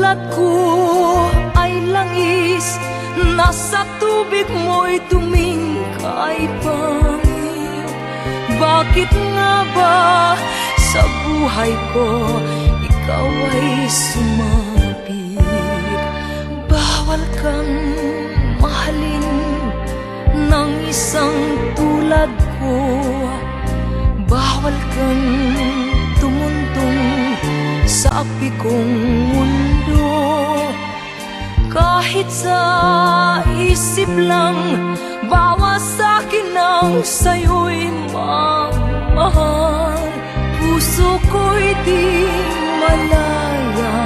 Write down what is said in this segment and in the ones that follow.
tulad ko ay langis, nasa tubig mo'y tumingkay pangit. Bakit nga ba sa buhay ko ikaw ay sumapit? Bawal kang mahalin ng isang tulad ko, bawal kang tumuntong sa api kong mundo. Kahit sa isip lang, bawas sa'kin ang sa'yo'y mamahal. Puso ko'y di malaya,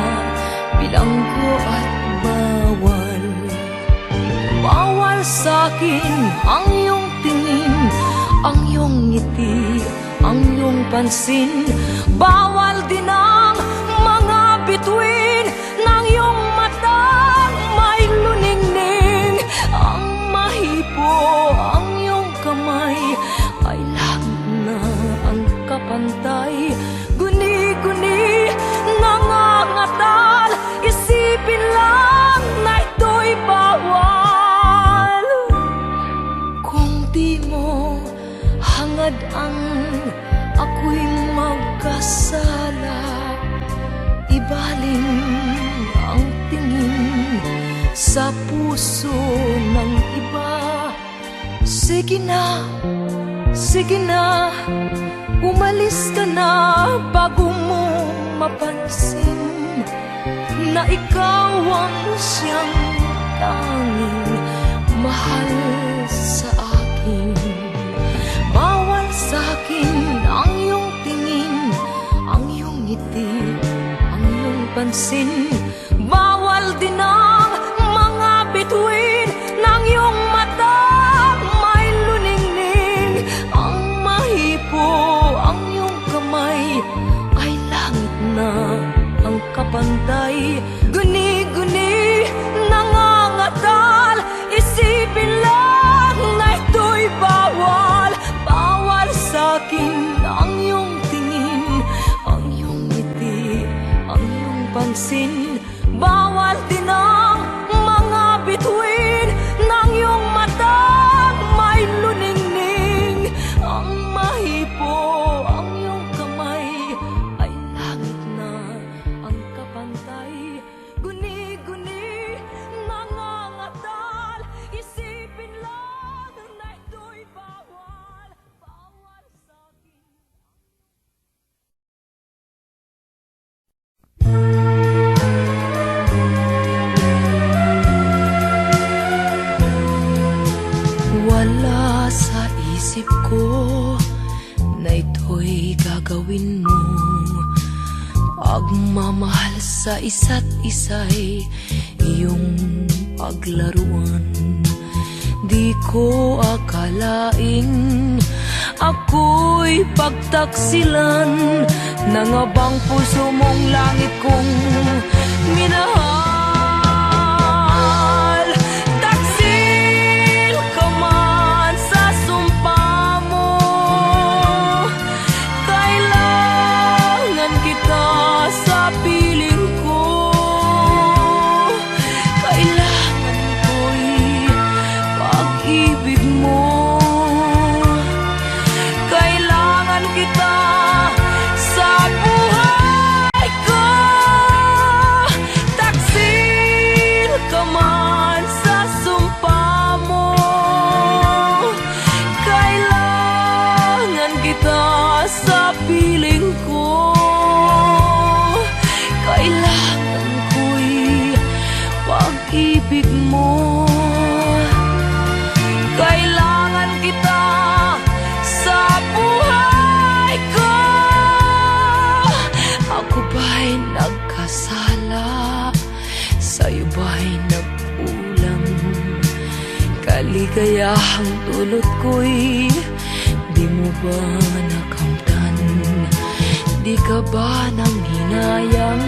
bilanggo at bawal. Bawal sa'kin ang iyong tingin, ang iyong ngiti, ang iyong pansin. Bawal din ang mga bituin ng iyong matang may luningning. Ang mahipo, ang iyong kamay ay langit na ang kapantay. Guni-guni, nangangatal, isipin lang na ito'y bawal. Kung di mo hangad ang ako'y magkasala, ibaling ang tingin sa puso ng iba. Sige na, umalis ka na bago mo mapansin na ikaw ang siyang tanging mahal sa akin. Bawal sa'kin ang iyong tingin, ang iyong ngiti, ang iyong pansin. Bawal din ang mga bituin ng iyong mata may luningning. Ang mahipo, ang iyong kamay ay langit na ang kapantay. Guni-guni, nangangatal, isipin lang na ito'y bawal. Bawal sa'kin ang iyong tingin, ang iyong ngiti, ang iyong pansin. Bawal din ang mga bituin ng iyong mata may luningning. Ang mahipo, ang iyong kamay ay langit na ang kapantay. Guni-guni, nangangatal, isipin lang na ito'y bawal. Bawal sa'kin. Wala sa isip ko na ito'y gagawin mo. Pagmamahal sa isa't isa'y iyong paglaruan. Di ko akalaing ako'y pagtaksilan ng abang puso mong langit kong minahal. Taksil ka man sa sumpa mo, kailangan kita sa piling ko. Kailangan ko'y pag-ibig mo, kailangan kita sa buhay ko. Taksil ka man sa sumpa mo, kailangan kita sa piling ko. Kailangan ko'y pag-ibig mo, kailangan kita sa buhay ko. Ako ba'y nagkasala? Sa'yo ba'y nagkulang? Kaligayahang dulot ko'y di mo ba nakamtan? Di ka ba nang hinayang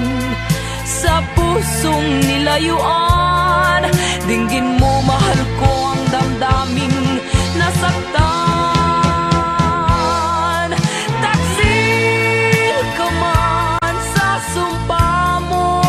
sa pusong nilayuan? Dinggin mo, mahal ko, ang damdaming nasaktan. Taksil ka man sa sumpa mo,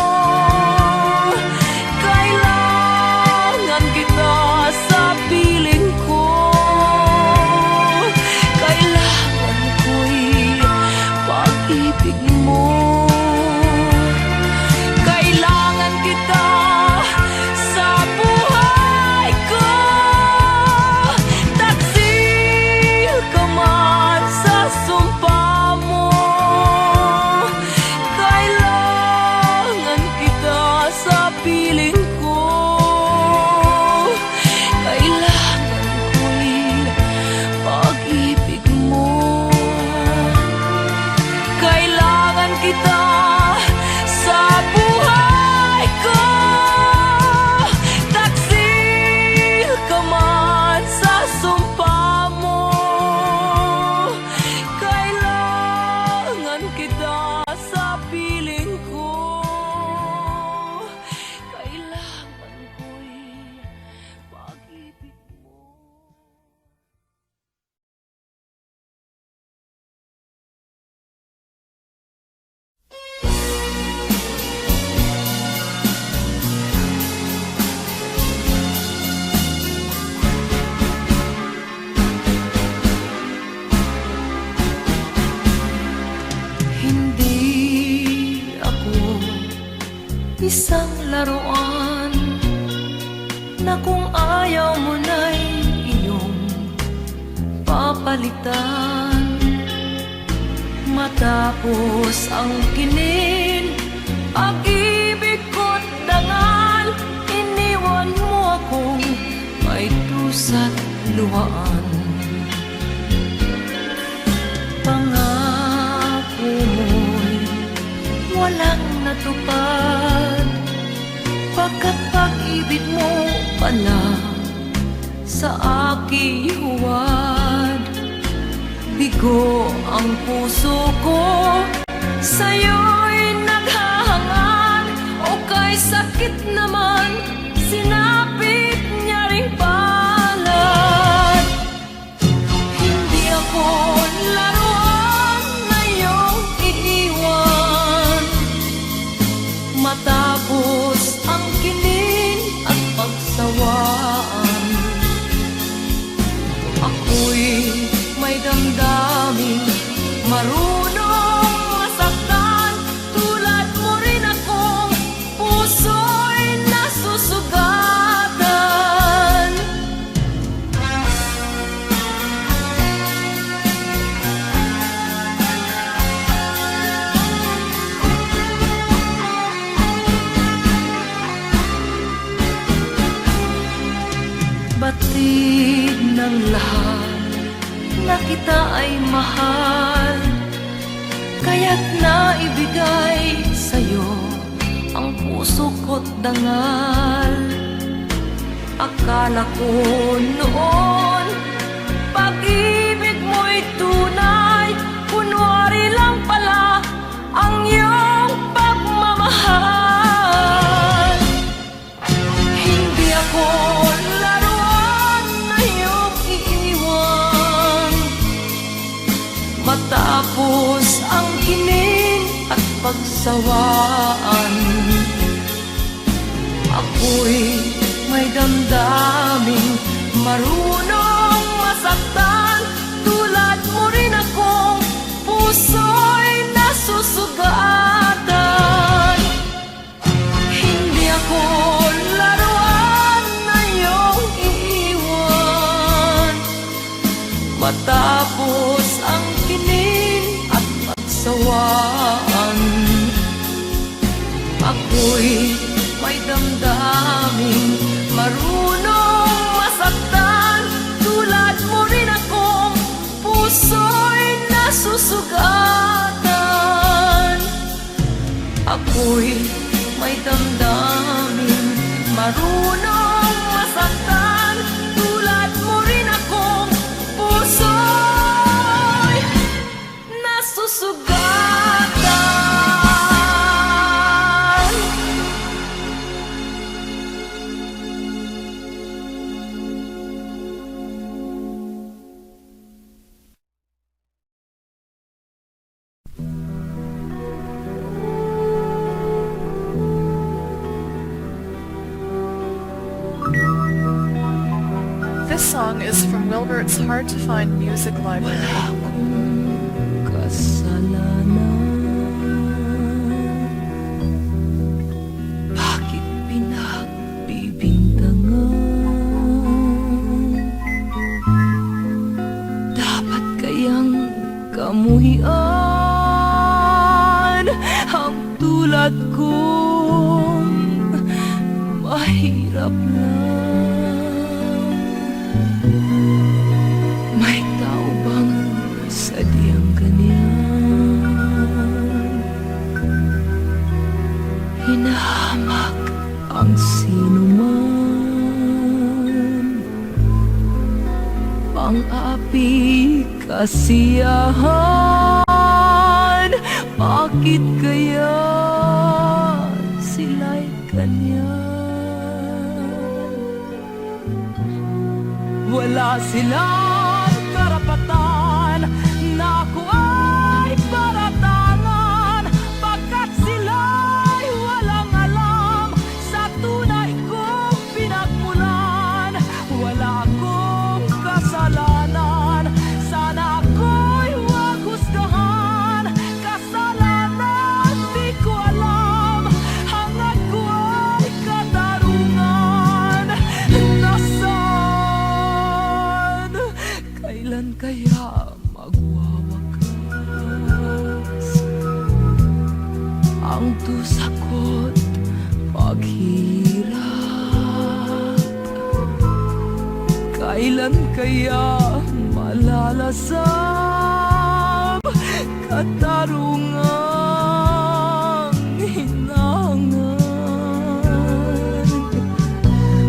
isang laruan na kung ayaw mo na'y iyong papalitan. Matapos ang kinin, pag-ibig ko't dangal, iniwan mo akong may dusa't luhaan. Pangako mo'y walang natupad, pagkat pag-ibig mo pala sa aking huwad. Bigo ang puso ko, sa'yo'y naghahangad, o kay sakit naman, sinapit niya ring palad. Hindi ako laruan na iyong iiwan, matapos ang kinin at pagsawaan. Ako'y may damdaming marunong masaktan, tulad mo rin akong puso'y nasusugatan. Batid ng lahat na kita ay mahal, kaya't naibigay sa'yo ang puso ko't dangal. Akala ko noon pag-ibig mo'y tunay, kunwari lang pala ang iyong pagmamahal. Hindi ako laruan na iyong iiwan, matapos ang kinin at pagsawaan. Ako'y may damdaming marunong masaktan, tulad mo rin akong puso'y nasusugatan. Hindi ako laruan na iyong iiwan, matapos ang kinin at pagsawaan. Ako'y may damdaming marunong masaktan, tulad mo rin akong puso'y nasusugatan. Ako'y may damdaming marunong masaktan, tulad mo rin akong puso'y nasusugatan. This song is from Wilbert's Hard to Find Music Library. Wala akong kasalanan, bakit pinagbibintangan? Dapat kayang kamuhian ang tulad kong mahirap lang. May tao bang sadyang ganyan? Hinahamak ang sinuman, pang-api kasiyahan. Bakit kaya sila'y ganyan? Wala silang karapatan na ako ay paratangan, pagkat sila'y walang alam sa tunay kong pinagmulan. Wala akong kasalanan, sana ako'y huwag husgahan. Kasalanan di ko alam, hangad ko sako't paghirap. Kailan kaya malalasap katarungang hinangan?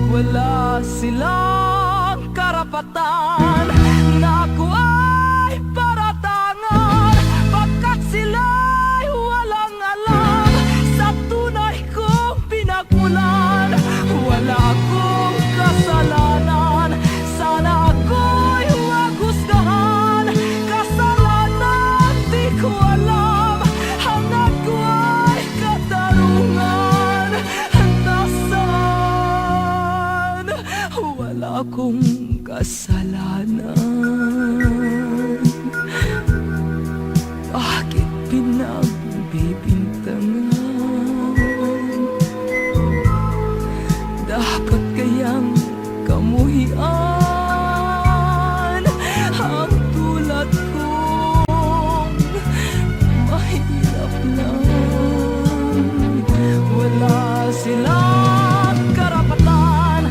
Wala silang karapatan na ako ay paratangan, pagkat sila'y walang alam sa tunay kong pinagmulan. Wala akong kasalanan, sana ako'y huwag husgahan. Kasalanan di ko alam, hangad ko ay katarungan. Nasaan? Wala akong kasalanan. Bakit pinagbibintangan? Dapat kayang kamuhian ang tulad kong mahirap lang. Wala silang karapatan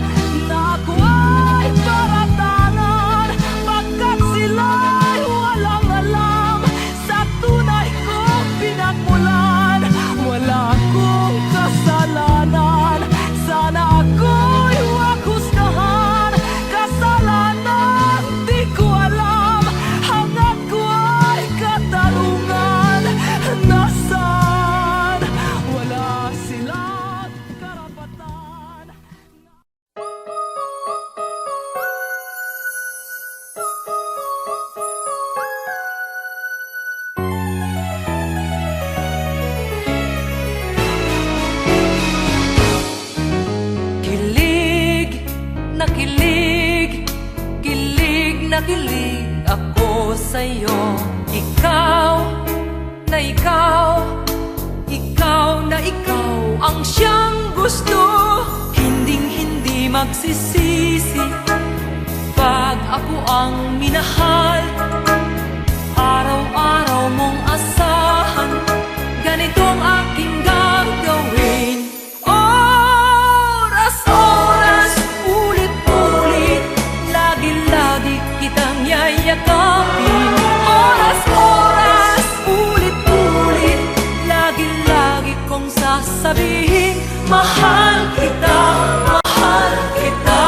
na ako ay paratangan, pagkat sila'y walang alam sa tunay kong pinagmulan. Wala akong kasalanan, sana ako'y huwag husgahan. Kasalanan di ko alam, hangad ko ay katarungan. Nasaan? Wala silang karapatan. Kilig na kilig, kilig na kilig ako sa'yo. Ikaw na ikaw, ikaw na ikaw ang siyang gusto. Hinding-hindi magsisisi pag ako ang minahal. Araw-araw mong asahan, ganitong aking gagawin. Oras-oras, ulit-ulit, lagi-lagi kitang yayakapin. Oras-oras, ulit-ulit, lagi-lagi kong sasabihin, mahal kita, mahal kita.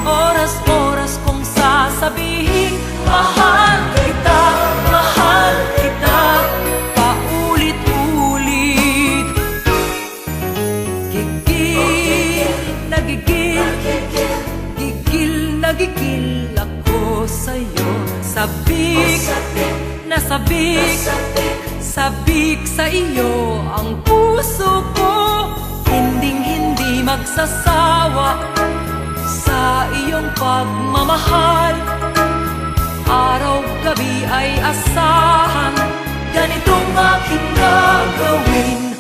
Oras-oras kong sasabihin, mahal kita, mahal kita. Paulit-ulit, gigil na gigil, gigil na gigil ako sa'yo. Sabik na sabik, sabik sa iyo ang puso ko. Hinding-hindi magsasawa sa iyong pagmamahal. Araw-gabi ay asahan, ganitong aking gagawin.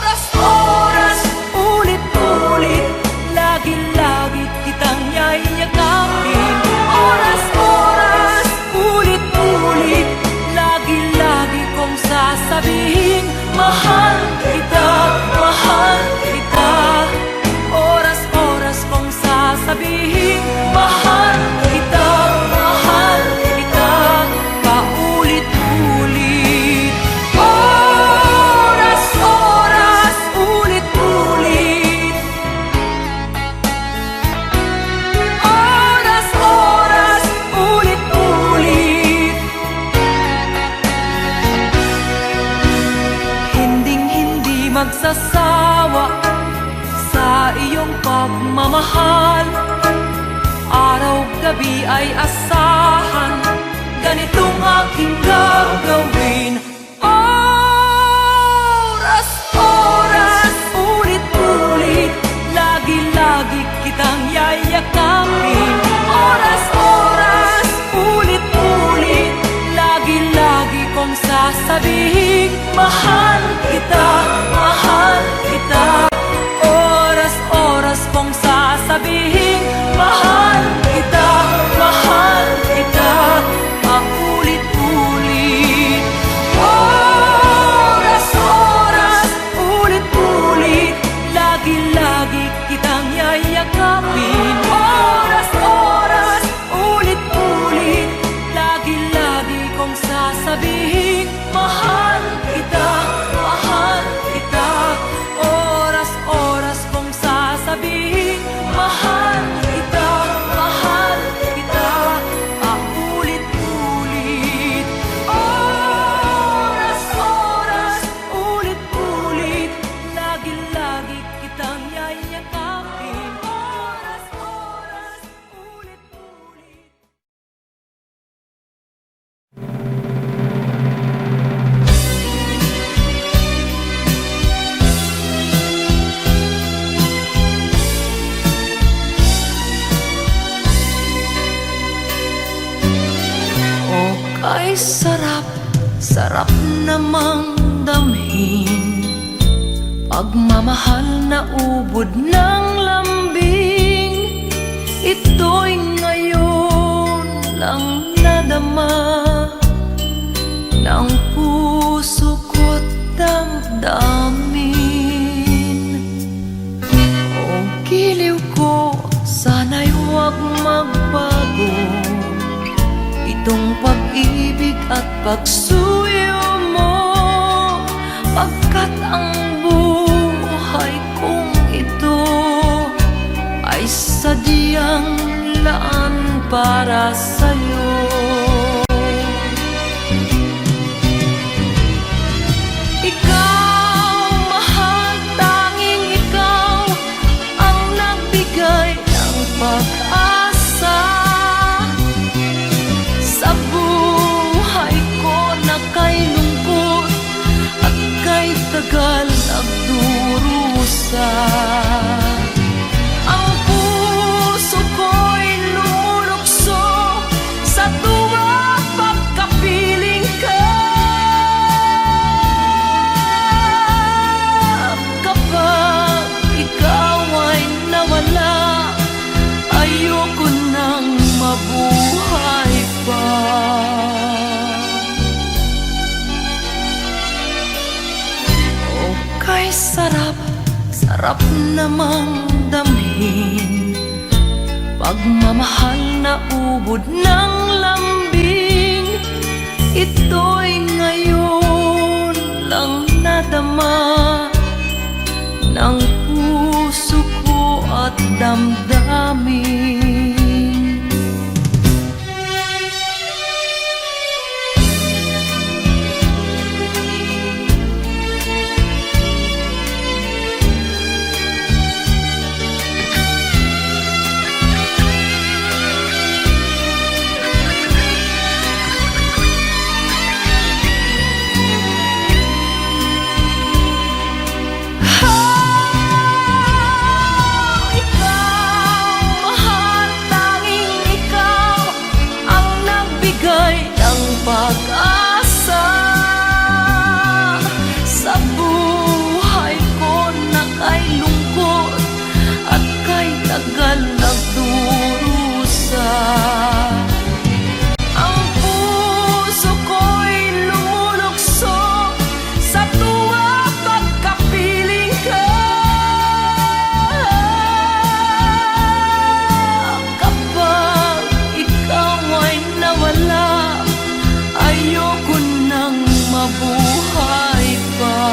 Oras-oras, ulit-ulit, lagi-lagi kitang yayakapin. Oras-oras, ulit-ulit, lagi-lagi kong sasabihin, mahal kita, mahal kita. Oras-oras kong sasabihin, mahal kita, mahal kita. Paulit-ulit, oras-oras, ulit-ulit. Oras-oras, ulit-ulit. Hinding-hindi magsasawa sa iyong pagmamahal. Araw-gabi ay asahan, ganitong aking gagawin. Oras-oras, ulit-ulit, lagi-lagi kitang yayakapin. Oras-oras, ulit-ulit, lagi-lagi kong sasabihin, mahal kita, mahal kita. Oras-oras kong sasabihin, mahal kita, mahal kita. Paulit-ulit, sarap namang damhin, pagmamahal na ubod ng lambing. Ito'y ngayon lang nadama ng puso ko't damdamin. O giliw ko, sana'y huwag magbago itong pag-ibig at pagsuyo mo, pagkat ang buhay kong ito ay sadyang laan para sa'yo. Ikaw, mahal, tanging ikaw ang nagbigay ng pag-asa sa buhay ko na kay lungkot at kay tagal nagdurusa. Ang puso ko'y lumulukso sa tuwa pagkapiling ka. Kapag ikaw ay nawala, ayoko nang mabuhay pa. O kay sarap, sarap namang damhin, pagmamahal na ubod ng lambing. Ito'y ngayon lang nadama ng puso ko at damdamin. Pag-asa sa buhay ko na kay lungkot at kay tagal nagdurusa. Ang puso ko'y lumulukso sa tuwa pagkapiling ka. Kapag ikaw ay nawala, ayoko nang mabuhay pa.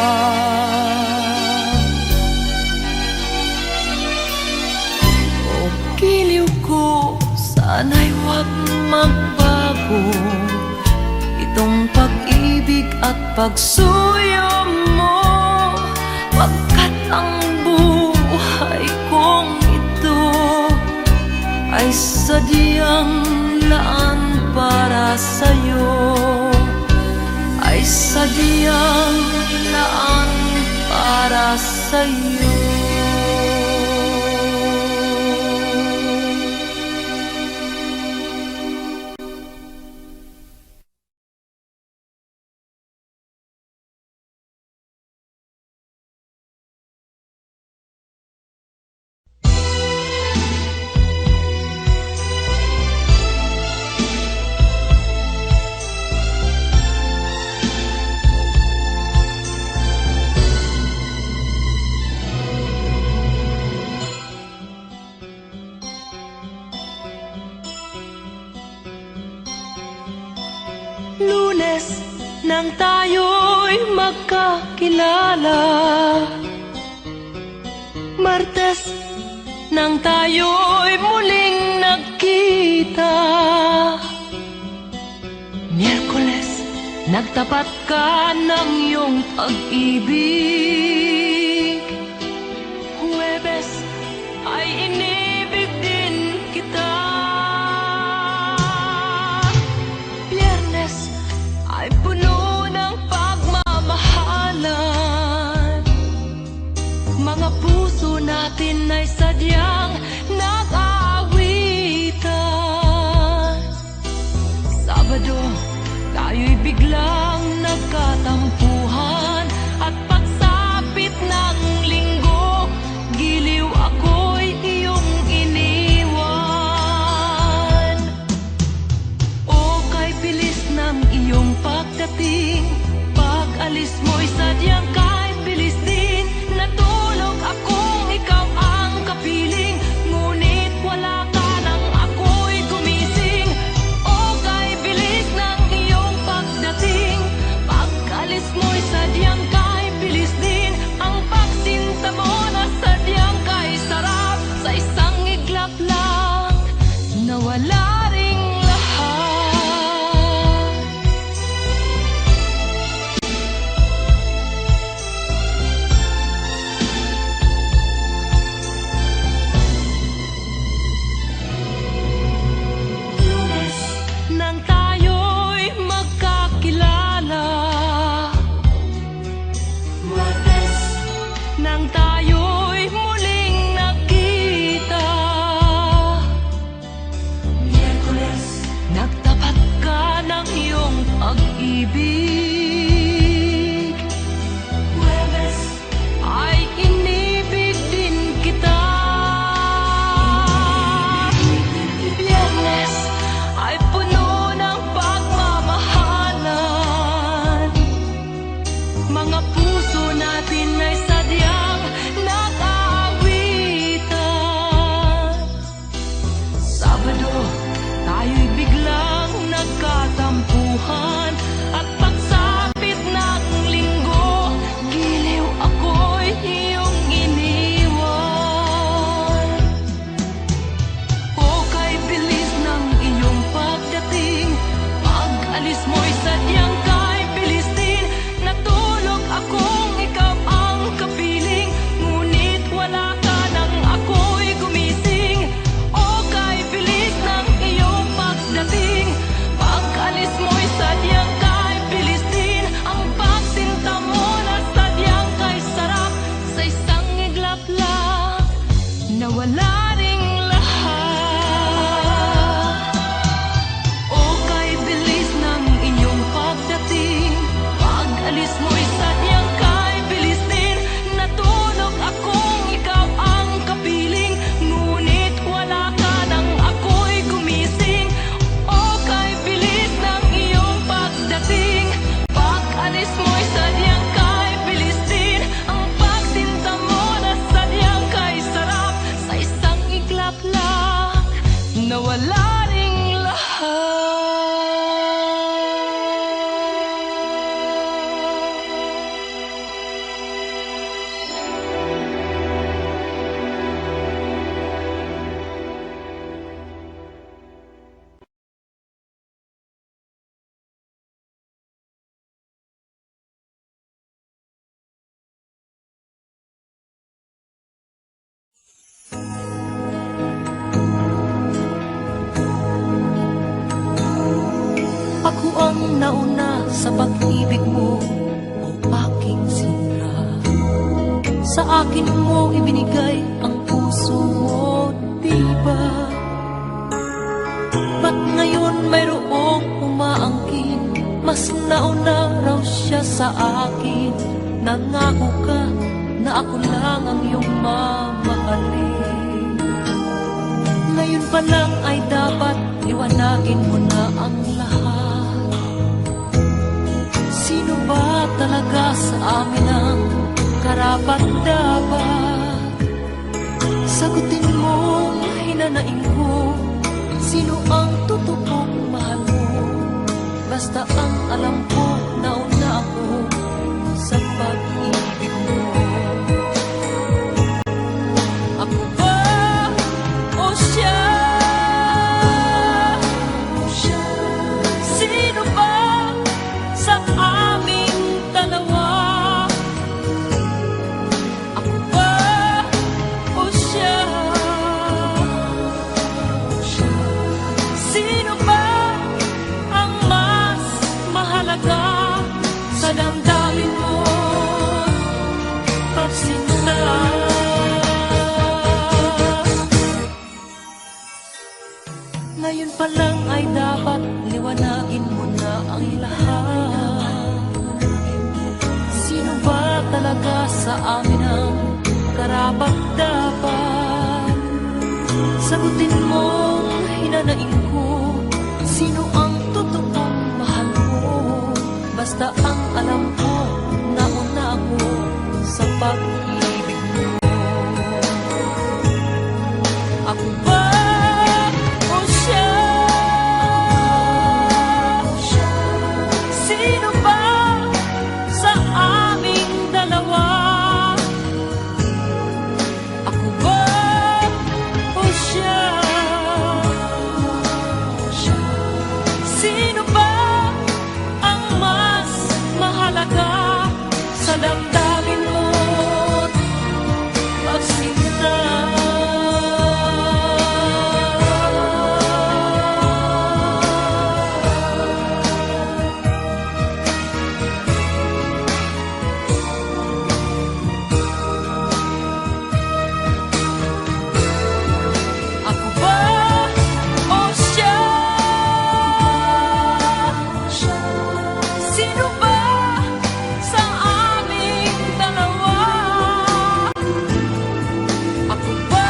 O giliw ko, sana'y huwag magbago itong pag-ibig at pagsuyo mo, pagkat ang buhay kong ito ay sadyang laan para sa'yo, ay sadyang laan para sa'yo. Lunes nang tayo'y magkakilala, Martes nang tayo'y muling nagkita, Miyerkules nagtapat ka ng iyong pag-ibig, Huwebes ay inibig din kita, ay puno ng pagmamahalan. Mga puso natin ay sadyang nag-aawitan. Sabado, tayo'y biglang nagkatampuhan. At pagsapit ng linggo, giliw ako'y iyong iniwan. O kay bilis ng iyong pagdating, pag-alis mo'y sadyang kahit bilis din. Natulog akong ikaw ang kapiling, ngunit wala ka nang ako'y gumising. O kay bilis ng iyong pagdating, pag-alis mo'y sadyang kahit bilis din. Ang pagsinta mo na sadyang kahit sarap, sa isang iglap lang nawala ring lahat. Nang tayo'y magkakilala, nang tayo'y muling nakita, nagtapat ka ng iyong pag-ibig, ay inibig din kita. Biyernes ay puno ng pagmamahalan, mga puso natin ay sadyang nag-aawitan. Sabado, tayo'y biglang nagkatampuhan. At pagsapit ng linggo, giliw ako'y iyong iniwan. O kay bilis ng iyong pagdating, pag-alis mo'y sadyang kahit bilis din. Natulog akong ikaw ang kapiling, ngunit wala ka nang ako'y gumising. O kay bilis ng iyong pagdating, pag-alis mo'y sadyang kahit bilis din. Ang pagsinta mo na sadyang kahit sarap, sa isang iglap lang nawala ring lahat. O kay bilis ng iyong pagdating, pag-alis mo'y sadyang kahit bilis din. Natulog akong ikaw ang kapiling, ngunit wala ka nang ako'y gumising. O kay bilis ng iyong pagdating, pag-alis mo'y sadyang kahit bilis din. Ang pagsinta mo na sadyang kahit sarap, sa isang iglap lang nawala ring lahat. Ako ang nauna sa pag-ibig mo, o aking sinra. Sa akin mo ibinigay ang puso mo, di ba? Ba't ngayon mayroong umaangkin? Mas nauna raw siya sa akin. Nangako ka na ako lang ang iyong mamahalin. Ngayon pa lang ay dapat liwanagin mo na ang lahat. Sino ba talaga sa amin ang karapat-dapat? Sagutin mo, hinanaing ko, sino ang totoong mahal mo? Basta ang alam ko, nauna ako sa pag-ibig mo. Ako ba o siya? Sino ba sa aming dalawa? Ako ba o siya? Sino ba ang mas mahalaga sa damdamin mo? Pagsinta. Ngayon pa lang ay dapat liwanagin mo na ang lahat. mahalaga sa amin ang karapat-dapat. Sagutin mong hinanaing ko, sino ang totoong mahal mo? Basta ang alam ko, nauna ako sa pag-ibig mo. Ako ba o siya? Sino ba sa aming dalawa? Ako ba o siya? Sino ba ang mas mahalaga sa damdamin mo't pagsinta? Ako ba o siya? Sino ba sa aming dalawa? Ako ba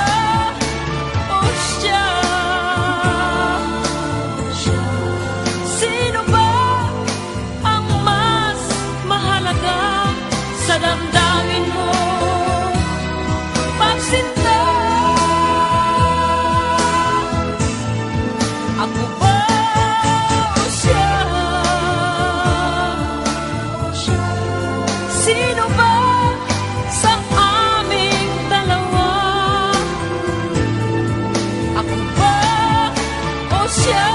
o siya? Sino ba ang mas mahalaga sa damdamin mo? Pagsinta. Ako ba o siya? Sino ba sa aming dalawa? Ako ba o siya?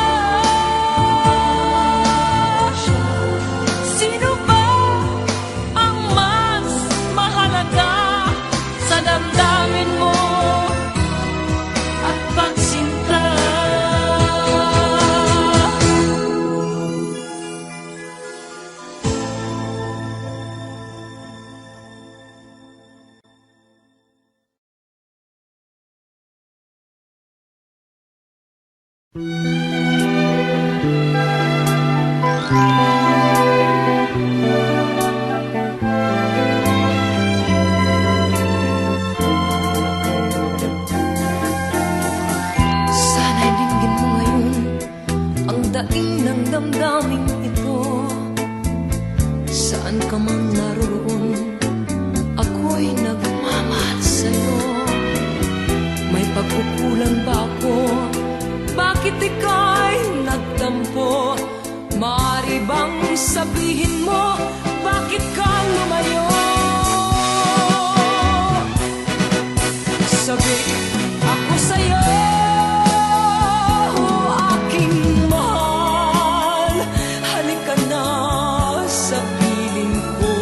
Sino ba ang mas mahalaga sa damdamin mo at pagsinta? Sana'y dinggin mo ngayon ang daing ng damdaming ito. Saan ka man naroroon, ako'y nagmamahal sa'yo. May pagkukulang ba ako? Bakit ika'y nagtampo? Maaari bang sabihin mo, bakit ka lumayo? Sabi ako sa'yo, aking mahal, halika na sa piling ko.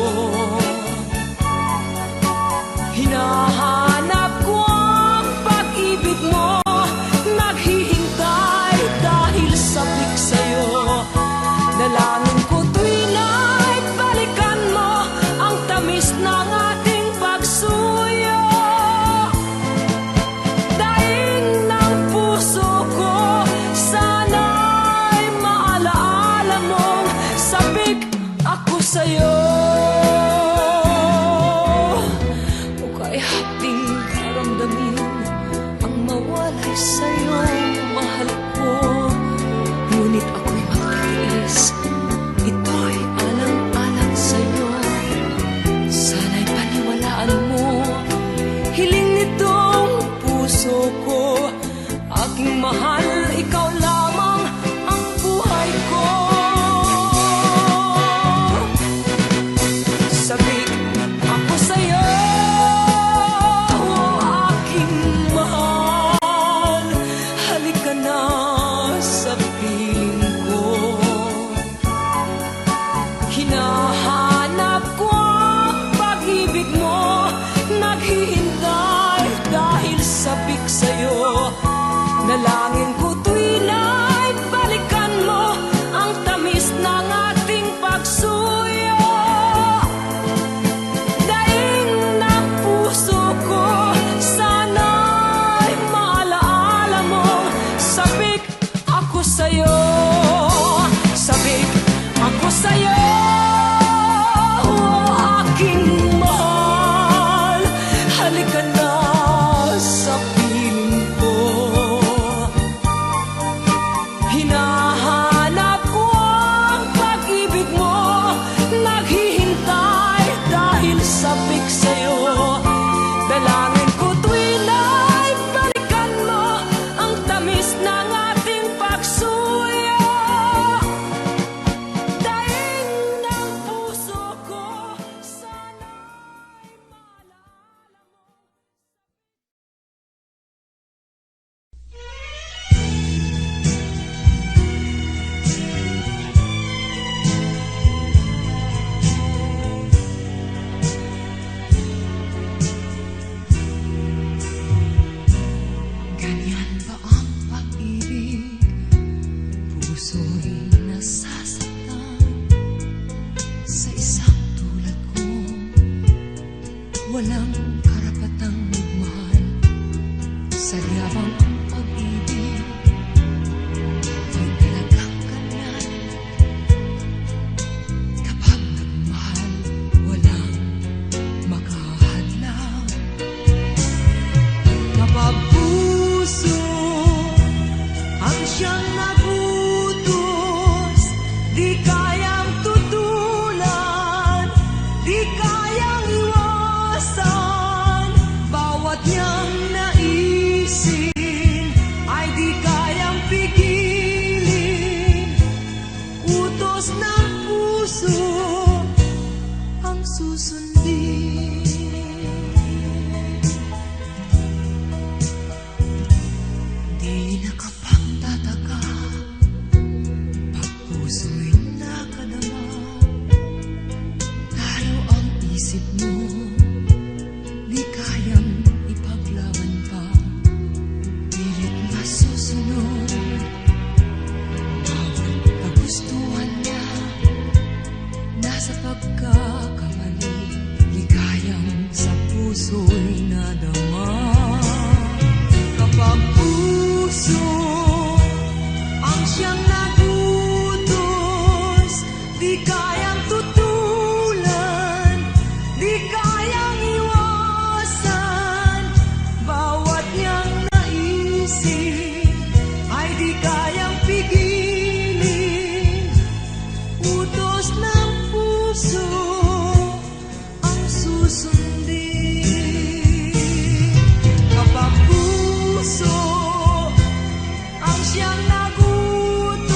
Hinahanap ko ang pag-ibig mo, naghihintay dahil sabik sa'yo. Dalangin ko tuwing na'y balikan mo ang tamis ng ating pagsuyo. Daing ng puso ko, sana'y maalaala mong sabik ako sa'yo. O kaya Dalangin ko tuwing ay balikan mo ang tamis ng ating pagsuyo. Daing ng puso ko, sana'y maalala mo. Ganyan ba ang pag-ibig? Puso'y nasasaktan sa isang tulad ko. Walang karapatang magmahal. Sadyabang ang pag-ibig ay talagang ganyan. Kapag nagmahal, walang makahadlang. Kapag puso ang siyang nagutos, di kayang tutulan, di kayang iwasan. Bawat niyang naisin ay di kayang pigilin. Utos ng puso ang susundin. Di nakapagtataka pag puso'y nakadama. Talo ang isip mo, di kayang ipaglaban pa. Pilit masusunod bawat kagustuhan niya. Nasa pagkakamali, ligayang sa puso'y nadama. Kapag puso ang siyang nagutos, di kayang tutulan, di kayang iwasan. Bawat niyang naisin ay di kayang pigilin. Utos ng puso ang susundin. Kapag puso ang siyang nagutos,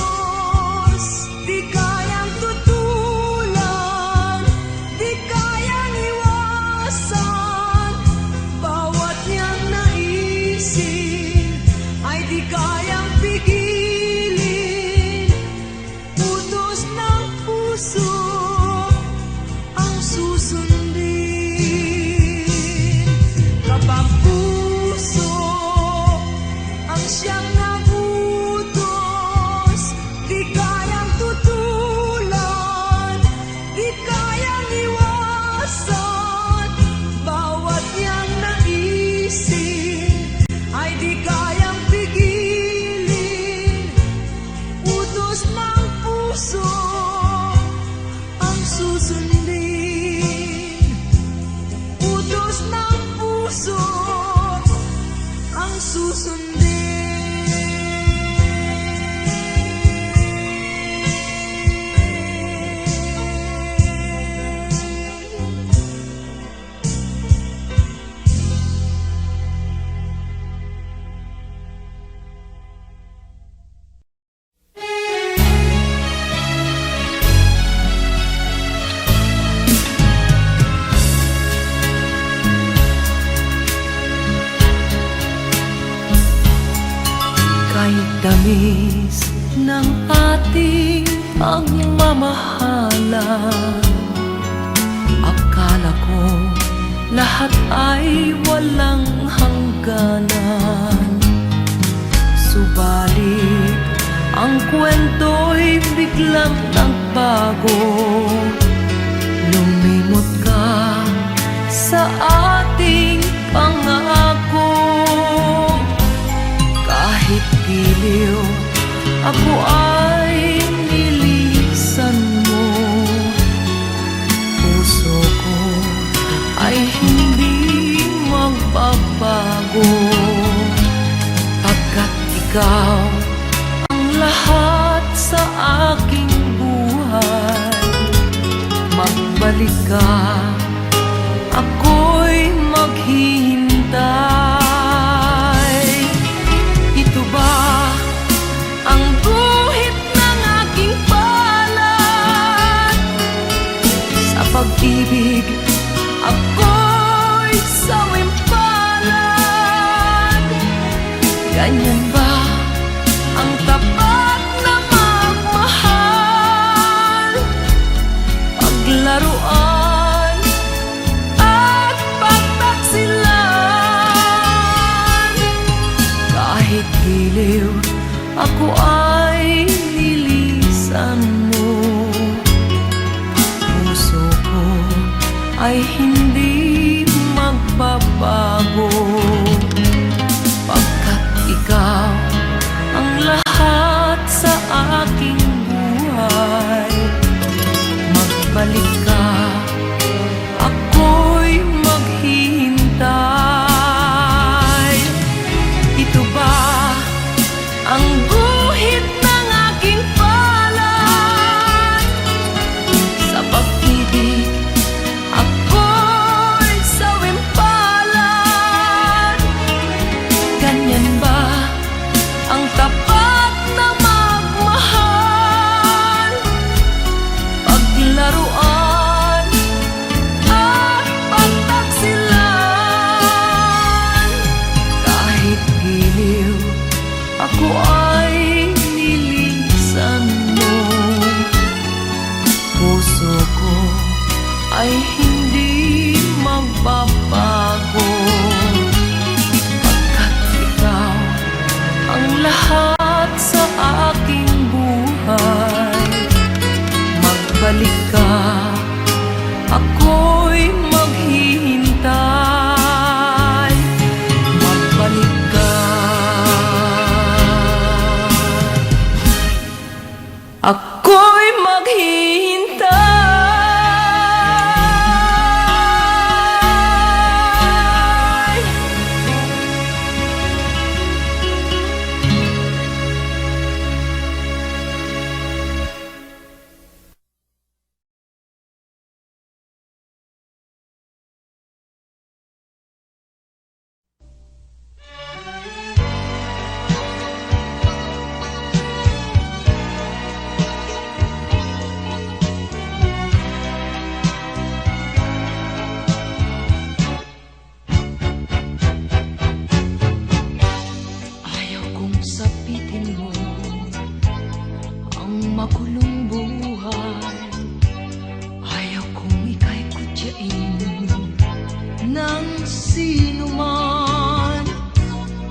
di kayang tutulan, di kayang iwasan. Bawat niyang naisin ay di kayang pigilin. Utos ng puso ang susundin. Kapag puso ang siyang nagutos, di kayang tutulan, di kayang iwasan. Bawat niyang naisin ay di kayang pigilin. Utos ng puso ang susundin. Utos ng puso ang susundin. Kahit tamis ng ating pagmamahalan, akala ko lahat ay walang hangganan. Subalit ang kwento'y biglang nagbago. Lumimot ka sa ating pangako. Kahit giliw, ako ay nilisan mo. Puso ko ay hindi magbabago, pagkat ikaw ang lahat sa aking buhay. Magbalik ka, ako'y maghihintay.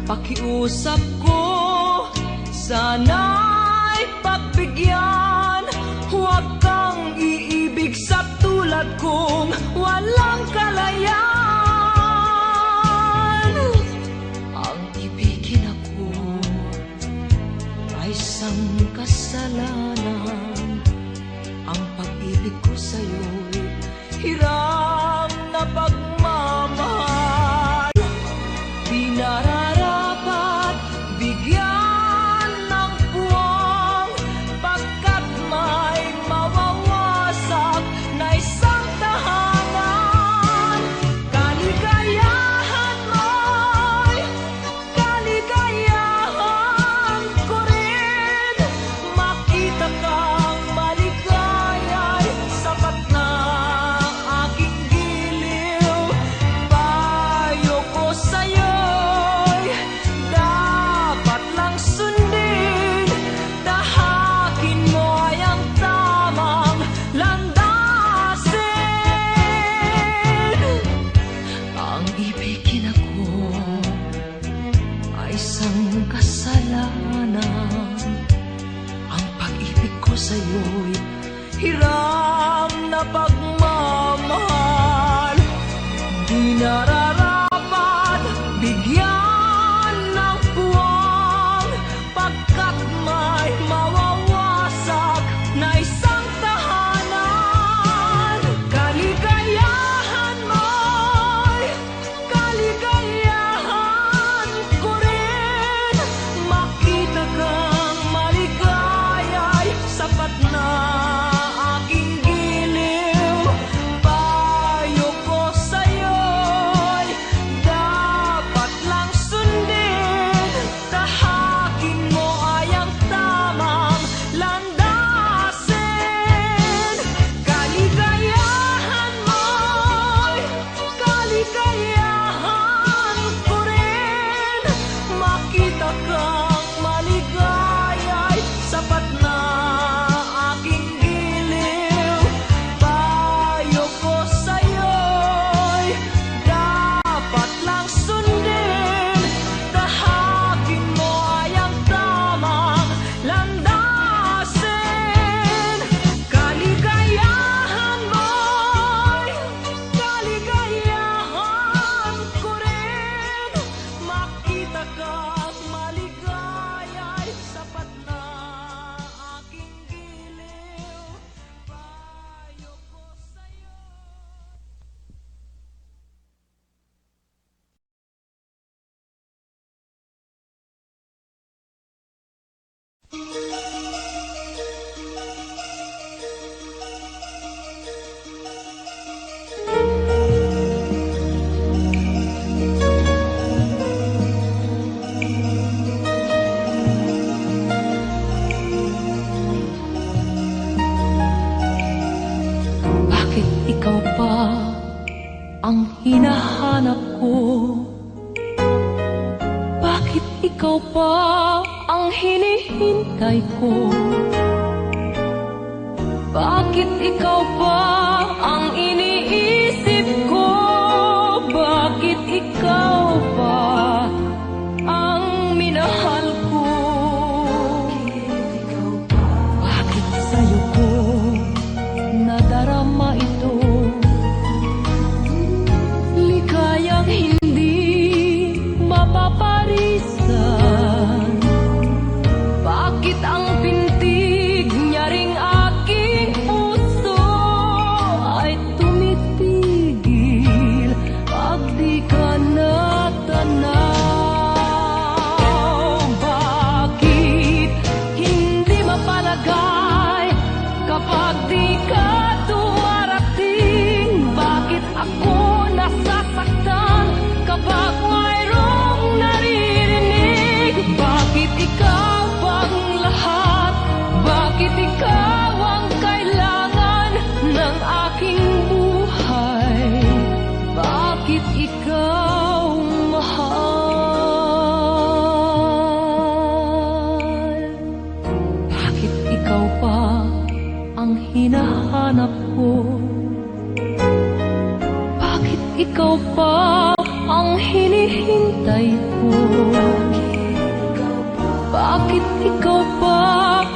pakiusap ko, sana'y pagbigyan. Huwag kang iibig sa tulad kong walang kalayaan. Ang ibigin ako ay isang kasalanan. Ang pag-ibig ko sa'yo'y hiram na pagmamahal. Di nararapat bigyan ng puwang, pagkat may mawawasak na isang tahanan. Kaligayahan mo'y kaligayahan ko rin. Makita kang maligaya'y sapat na aking giliw. Payo ko sa'yo'y dapat lang sundin. Tahakin mo ay ang tamang landasin. Ang ibigin ako ay isang kasalanan. Ang pag-ibig ko sa'yo'y hiram na pagmamahal. Di nararapat bigyan ng puwang, pagkat may mawawasak na isang tahanan. Kaligayahan mo'y kaligayahan ko rin. Makita kang maligaya'y sapat na aking giliw. Payo ko sa'yo'y dapat lang sundin. Tahakin mo ay ang tamang landasin. Kaligayahan mo'y kaligayahan ko rin. Makita kang maligaya'y sapat na aking giliw. Payo ko sa'yo'y dapat lang sundin. Tahakin mo ay ang tamang landasin. Kaligayahan mo'y kaligayahan ko rin. Makita kang maligaya'y sapat na aking giliw. Payo ko sa'yo. Bakit ikaw pa ang hinahanap ko? Bakit ikaw pa ang hinihintay ko? Bakit ikaw pa ang iniisip ko? Bakit ikaw pa ang minahal ko? Bakit sa'yo ko nadarama ito? Ligayang hindi mapaparisan. Bakit ang pintig niya ring aking puso ay tumitigil pag di ka natanaw? Bakit hindi mapalagay kapag di ka dumarating? Bakit ako nasasaktan kapag mayroong naririnig? Bakit ikaw ang lahat? Bakit ikaw ang kailangan ng aking buhay? Bakit ikaw mahal? Bakit ikaw pa ang hinahanap ko? Bakit ikaw pa ang hinihintay ko? Bakit ikaw pa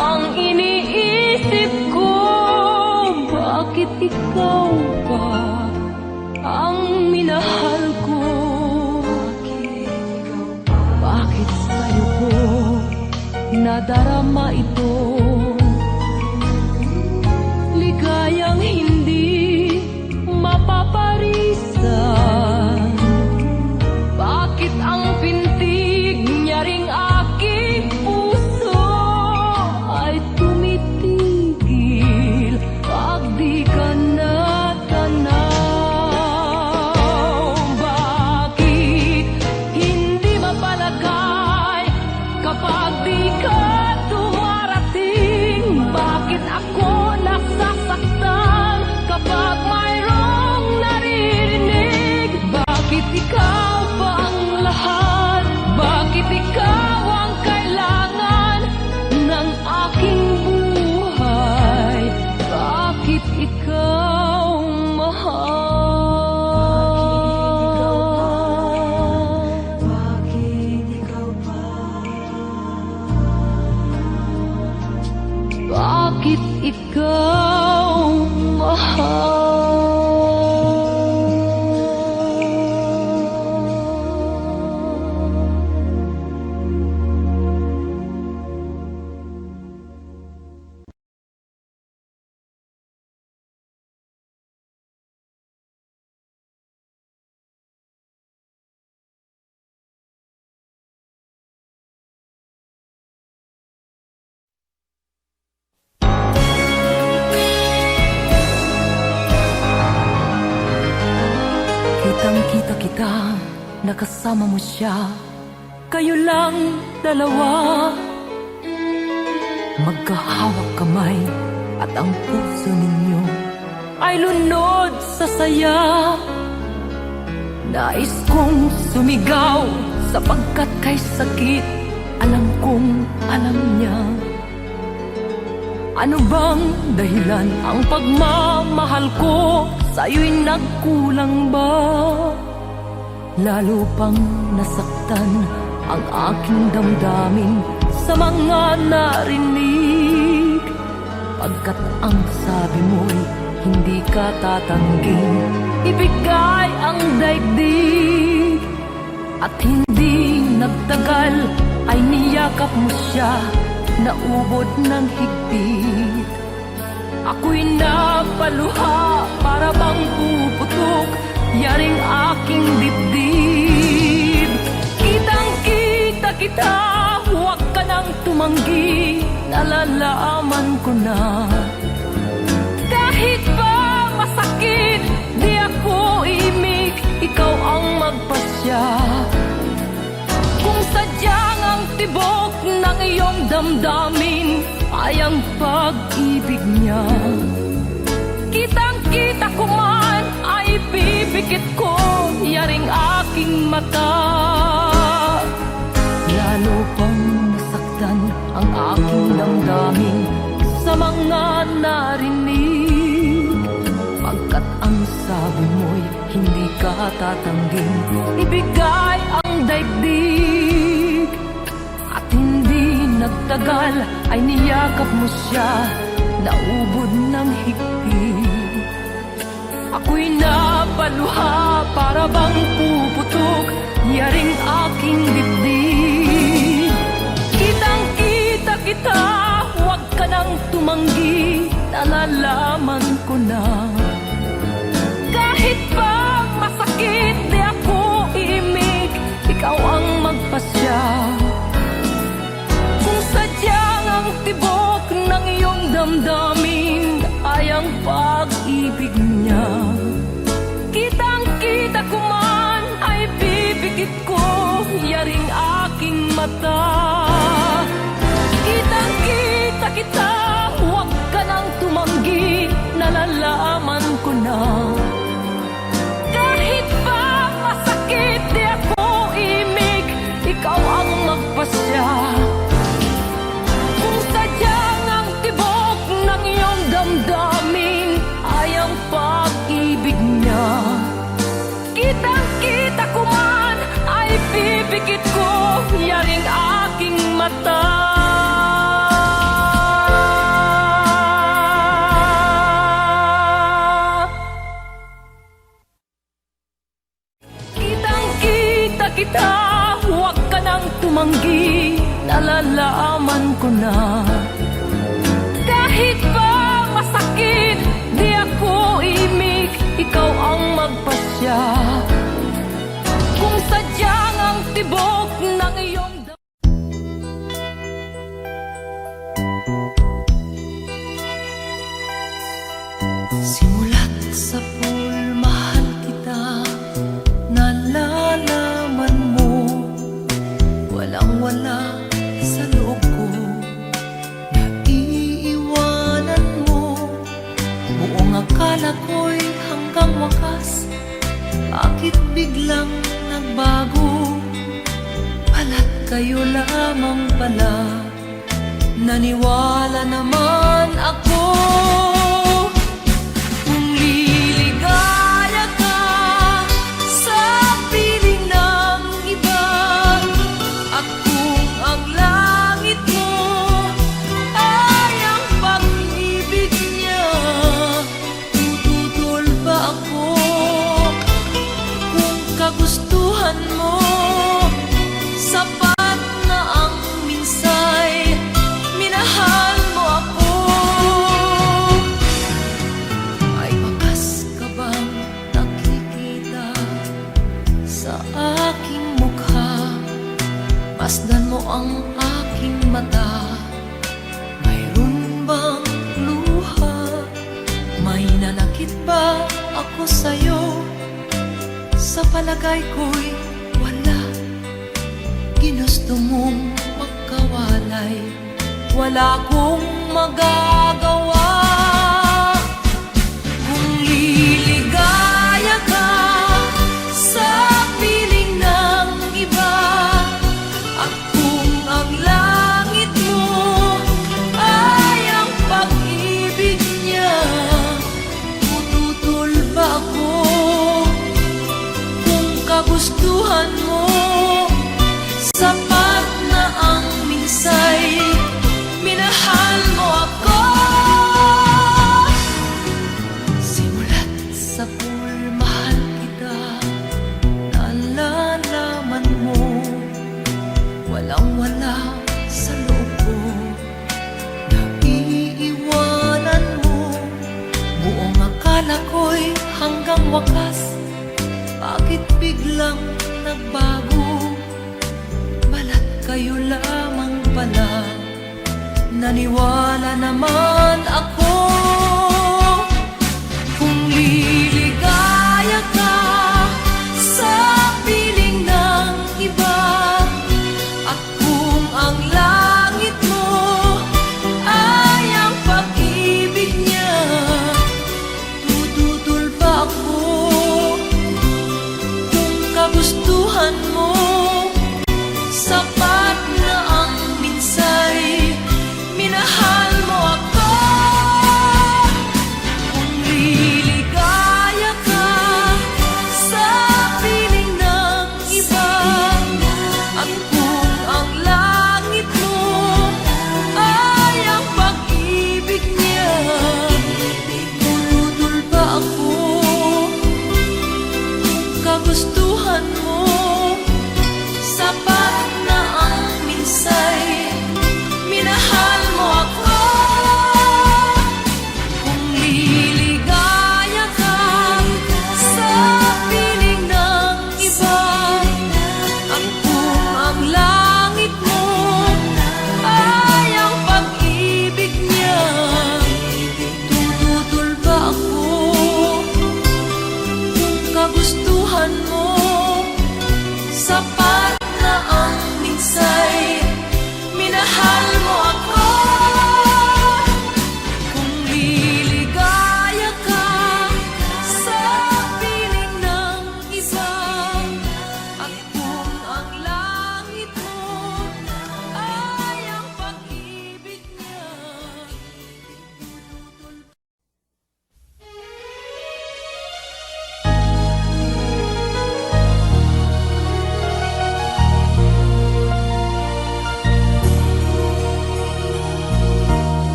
ang iniisip ko? Bakit ikaw pa ang minahal ko? Bakit sa'yo ko nadarama ito? Ligayang hindi mapaparisan. Bakit ang pintig niya ring aking puso ay tumitigil pag di ka natanaw? Bakit hindi mapalagay kapag di ka dumarating? Bakit ako nasasaktan kapag mayroong naririnig? Bakit ikaw pa ang lahat? Bakit ikaw ang kailangan ng aking buhay? Bakit ikaw mahal? Bakit ikaw pa? Bakit ikaw mahal? Kitang-kita kita, nakasama mo siya. Kayo lang dalawa, magkahawak kamay, at ang puso ninyo ay lunod sa saya. Nais kong sumigaw sapagkat kay sakit alam kong alam niya. Ano bang dahilan ang pagmamahal ko sa'yo'y nagkulang ba? Lalo pang nasaktan ang aking damdamin sa mga narinig. Pagkat ang sabi mo'y hindi ka tatangging ibigay ang daigdig. At hindi nagtagal ay niyakap mo siya, naubod ng higpit. Ako'y napaluha para bang puputok yaring aking dibdib. Kitang-kita kita, huwag ka nang tumanggi, nalalaman ko na. Kahit ba masakit, di ako imig, ikaw ang magpasya. Kung sadyang ang tibok ng iyong damdamin ay ang pag-ibig niya, kitang-kita ko man ay pipikit ko yaring aking mata. Lalo pang masaktan ang aking damdamin sa mga narinig. Pagkat ang sabi mo'y hindi ka tatangging ibigay ang daigdig. At hindi nagtagal ay niyakap mo siya, naubod ng higpit. Ako'y napaluha para bang puputok yaring aking dibdib. Kitang-kita kita, huwag ka nang tumanggi, nalalaman ko na. Kahit pa masakit, di ako iimig, ikaw ang magpasya. Kung sadyang ang tibok ng iyong damdamin ay ang pag-ibig niya, kitang-kita ko man ay pipikit ko yaring aking mata. Kitang-kita kita, huwag ka nang tumanggi, nalalaman ko na. Kahit pa masakit, di ako imig, ikaw ang magpasya. Kung sadyang ang tibok ng iyong damdamin ay ang pag-ibig niya, kitang-kita makita ko man ay pipikit ko yaring aking mata. Kitang-kita kita, huwag ka nang tumanggi, nalalaman ko na. Kahit pa masakit, di ako imig, ikaw ang magpasya. Kung sadyang ang tibok ng iyong simulat sa pool, mahal kita, nalalaman mo, walang-wala sa loob ko, naiiwanan mo. Buong akala ko'y hanggang wakas, bakit biglang nagbago? Pala't kayo lamang pala, naniwala naman ako. Kung liligaya ka sa piling ng iba, at kung ang langit mo ay ang pag-ibig niya, tututol ba ako? Kung kagustuhan mo, sapat na ang minsay, minahal mo ako. Ay bakas ka bang nakikita sa aking mukha? Masdan mo ang aking mata, mayroon bang luha? May nanakit ba ako sa'yo? Sa palagay ko'y wala. Ginusto mong magkawalay, wala kong magagawa. Kung liligaya ka sa piling ng iba, at kung ang langit mo ay ang pag-ibig niya, tututol ba ako? Kung kagustuhan mo, sapat na ang minsay, minahal mo ako. Simulat sa pool, mahal kita, nalalaman mo, walang-wala sa loob ko, naiiwanan mo. Buong akala ko'y hanggang wakas, bakit biglang nagbago? Balat kayo lamang pala, naniwala naman ako. Kung liligaya ka sa piling ng iba, at kung ang langit mo ay ang pag-ibig niya, tututol ba ako? Kung kagustuhan mo, sapat na ang minsay, minahal mo ako.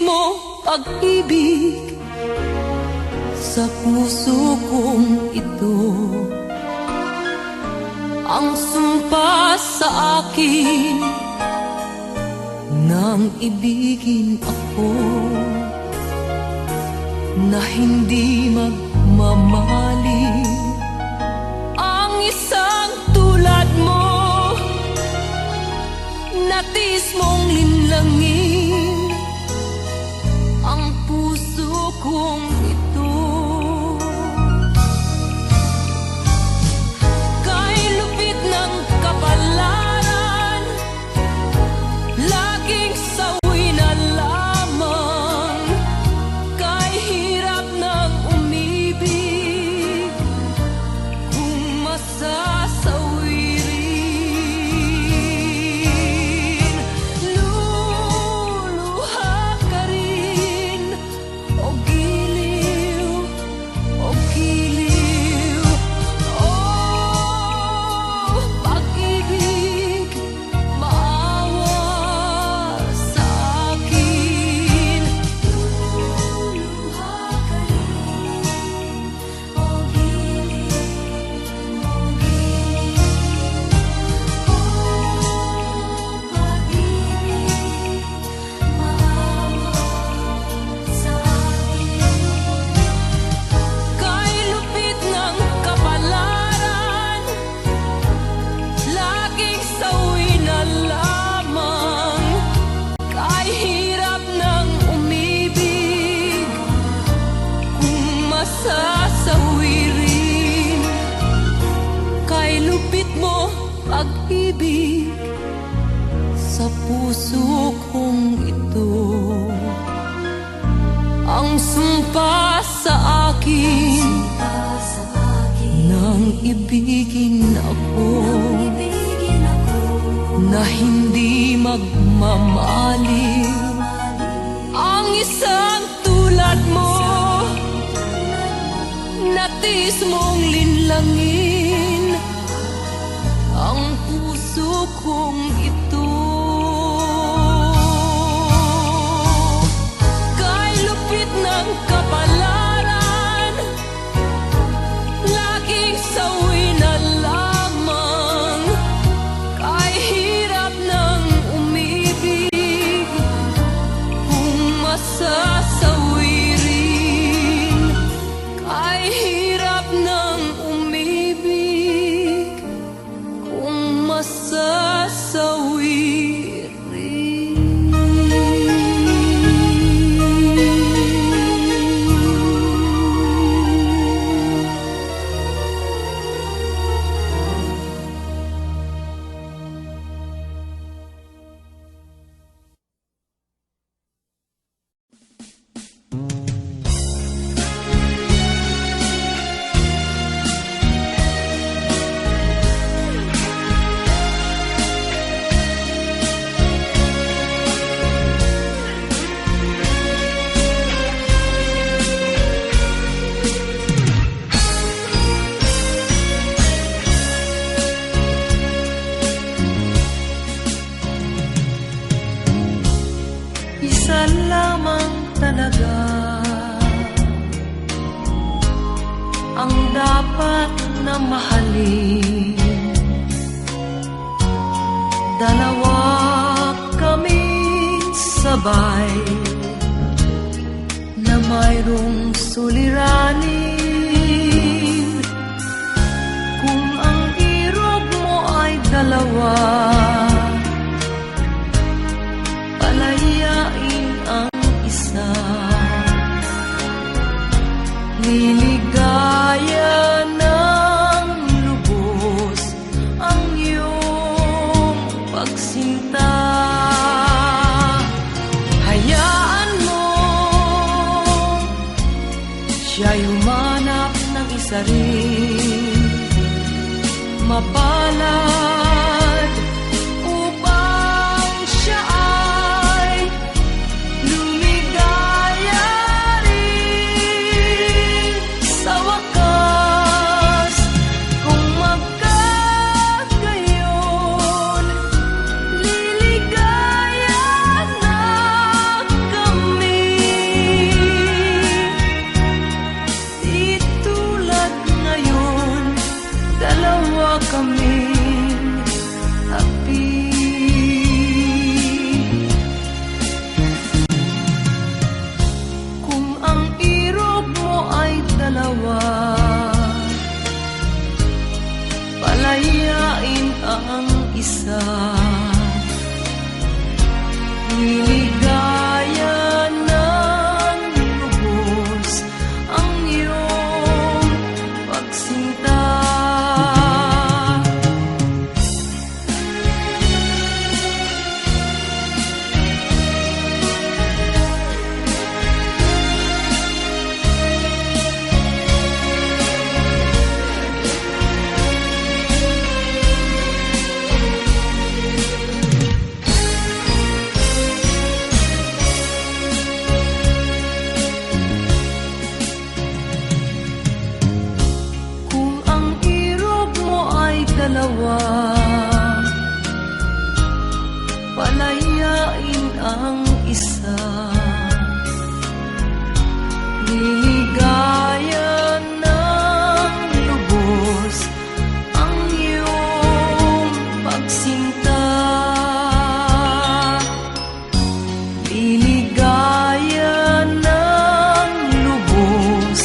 mo pag-ibig sa puso kong ito. Ang sumpa sa akin nang ibigin ako, na hindi magmamali ang isang tulad mo. Natis mong linlangin ang puso kong ito. Kay lupit ng kapalaran, laging sawi na lamang. Kay hirap ng umibig, kung masasawi rin. Luluha ka rin, o giliw, o giliw. Oh, pag-ibig, maawa sa akin. Luluha ka rin, o giliw, o giliw. Oh, pag-ibig, maawa sa akin. Kay lupit ng kapalaran, laging sawi na lamang. Kay hirap ng umibig, kung masasawi rin. Kay lupit mo pag-ibig sa puso kong ito. Ang sumpa sa akin nang ibigin ako, na hindi magmamali ang isang tulad mo. Natis mong linlangin ang puso kong ito. Kay lupit ng kapalaran, laging sawi na lamang. Kay hirap ng umibig, kung masasawi rin. Kay hirap ng umibig, kung masasawi rin. Isa lamang talaga ang dapat na mahalin. Dalawa kaming sabay na mayroong suliranin. Kung ang irog mo ay dalawa, palayain ang isa. Liligaya ng lubos ang iyong pagsinta. Hayaan mo siya'y humanap ng isa rin, mapalad, upang siya ay lumigaya rin sa wakas. Kung magkagayon, liligaya na kami. isa. Liligaya ng lubos ang iyong pagsinta. Dalawa, palayain ang isa. Liligaya ng lubos ang iyong pagsinta. Liligaya ng lubos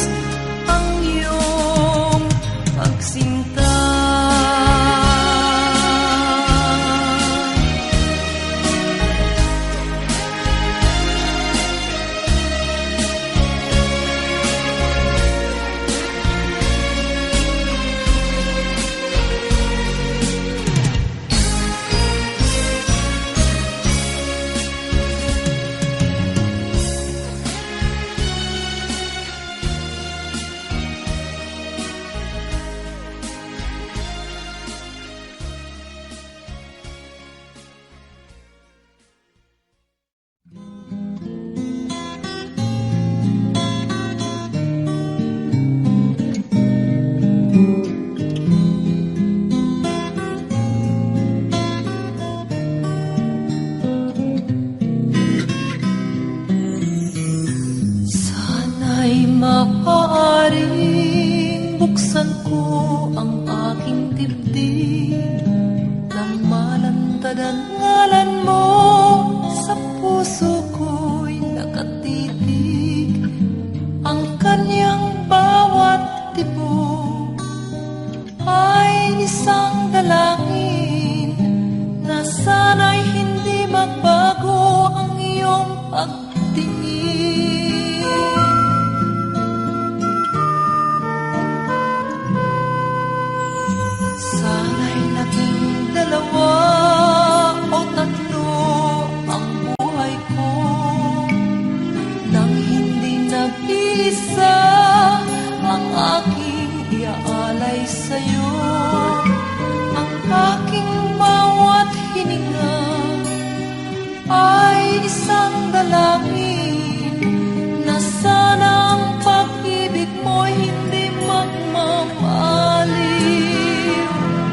ang iyong pagsinta. Maaaring buksan ko ang aking dibdib nang malantad ang ngalan mo sa puso ko'y nakatitig. Ang kanyang bawat tibok ay isang dalangin na sana'y hindi magbago ang iyong pagtingin. Sana'y naging dalawa o tatlo ang buhay ko nang hindi nag-iisa ang aking iaalay sa'yo. Ang aking bawat hininga ay isang dalangin na sana ang pag-ibig mo'y hindi magmamaliw.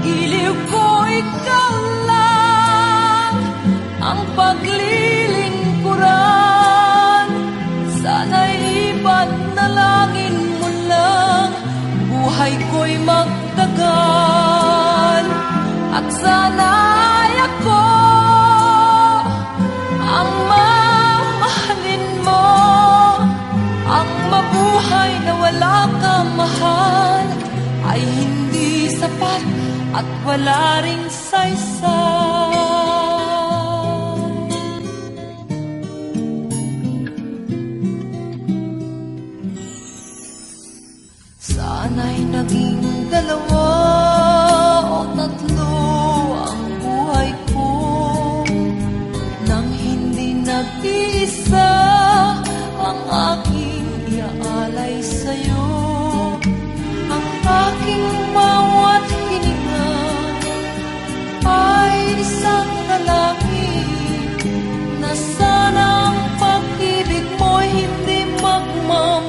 Giliw ko ikaw lang ang paglilingkuran. Sana'y ipanalangin mo lang buhay ko'y magtagal. At sana'y ako ang mamahalin mo, ang mabuhay na wala kang mahal ay hindi sapat at wala ring saysay. Sana'y naging dalawa o tatlo ang buhay ko nang hindi nag-iisa ang aking iaalay sa'yo. Ang aking bawat hininga ay isang dalangin na sana ang pag-ibig mo'y hindi magmamaliw.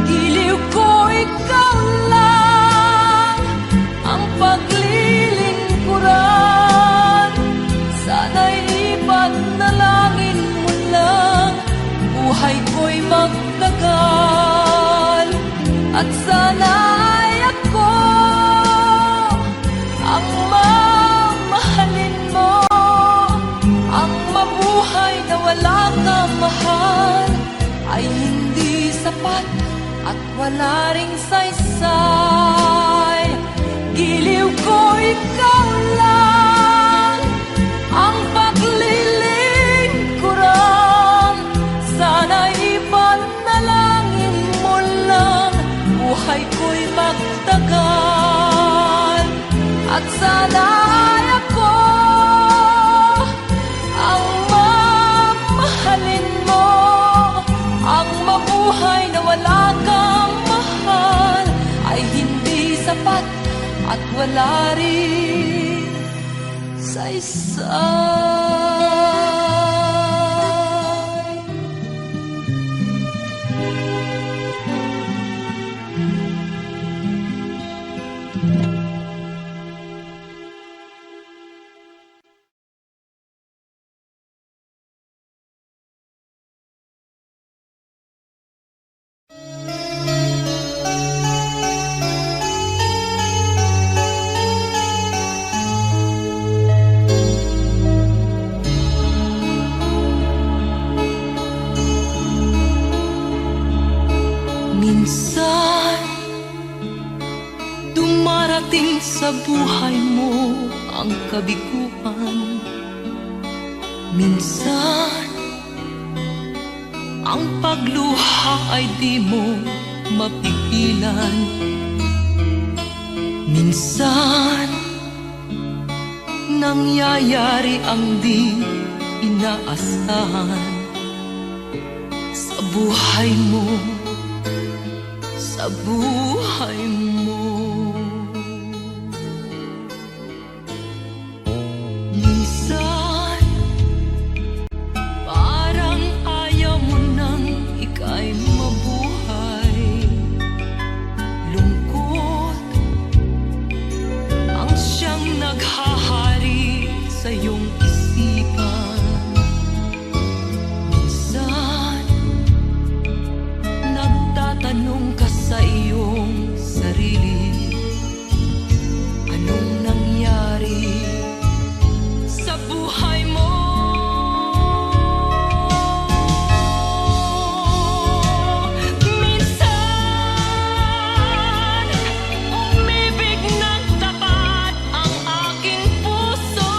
Giliw ko ikaw lang ang paglilingkuran. Sana'y ipanalangin mo lang buhay ko'y magtagal. At sana'y ako ang mamahalin mo, ang mabuhay na wala kang mahal ay hindi sapat at wala ring saysay. giliw ko ikaw lang, ang paglilingkuran. Sana'y ipanalangin mo lang, buhay ko'y magtagal. At sana'y ako ang mamahalin mo, ang mabuhay na wala kang mahal ay hindi sapat at wala rin saysay. Minsan, dumarating sa buhay mo ang kabiguan. Minsan, ang pagluha ay di mo mapigilan. Minsan, nangyayari ang di inaasahan sa buhay mo, sa buhay mo. Minsan, parang ayaw mo nang ika'y mabuhay. Lungkot ang siyang naghahari sa iyong isipan. Minsan, nagtatanong ka sa iyong sarili, anong nangyari sa buhay mo? Minsan, umibig ng tapat ang aking puso.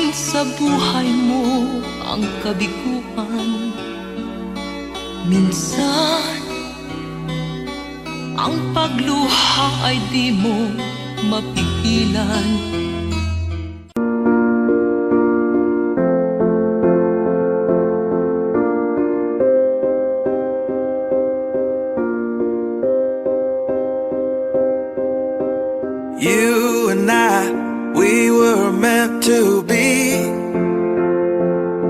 dumating sa buhay mo ang kabiguan. Minsan, ang pagluha ay di mo mapigilan. You and I, we were meant to be.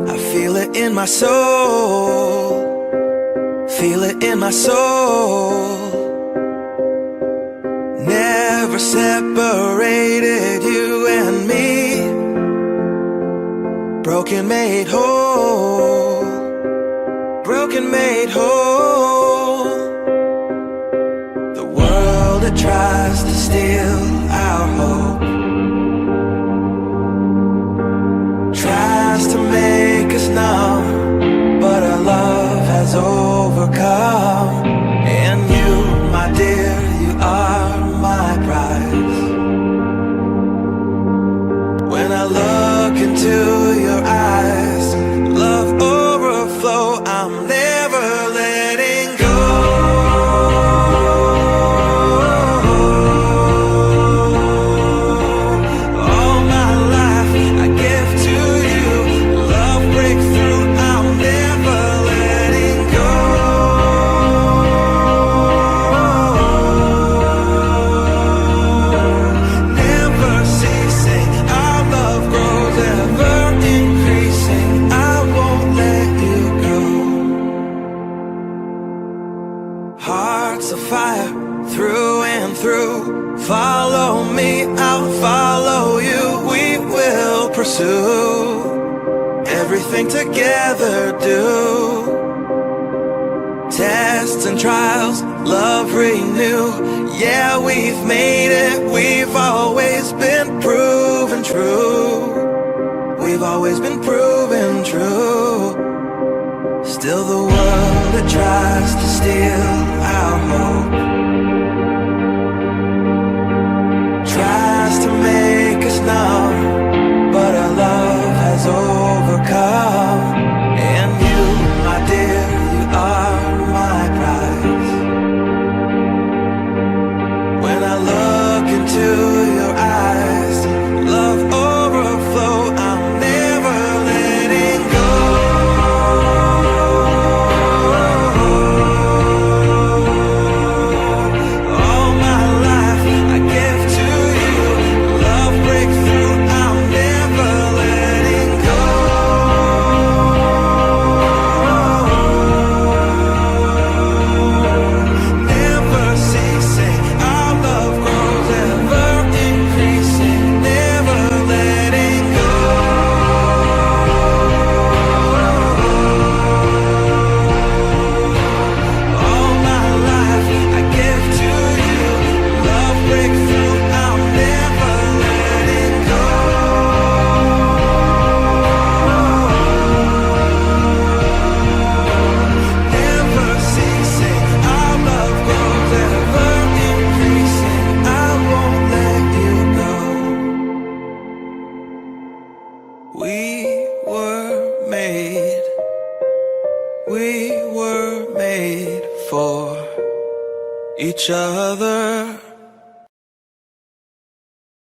I feel it in my soul, feel it in my soul. Never separated, you and me. Broken made whole, broken made whole. The world that tries to steal our hope tries to make us numb, but our love has overcome. And you, my dear, you are my prize. When I look into your eyes, love overflow, I'm never letting go. All my life I give to you, love breakthrough, I'm never letting go. Never ceasing, our love grows, ever increasing, I won't let you go. Hearts of fire, through and through. Follow me, I'll follow you. We will pursue everything together, do. Tests and trials, love renew. Yeah, we've made it, we've always been proven true. We've always been proven true. Still the world that tries to steal our hope tries to make us numb, but our love has overcome. And you, my dear, you are my prize. When I look into your eyes, love overflow, I'm never letting go. All my life I give to you, love breakthrough, I'm never letting go. Never ceasing, our love grows, ever increasing, never letting go. All my life I give to you, love breakthrough, I'm never letting go. Never ceasing, our love grows, ever increasing, I won't let you go. We were made for each other.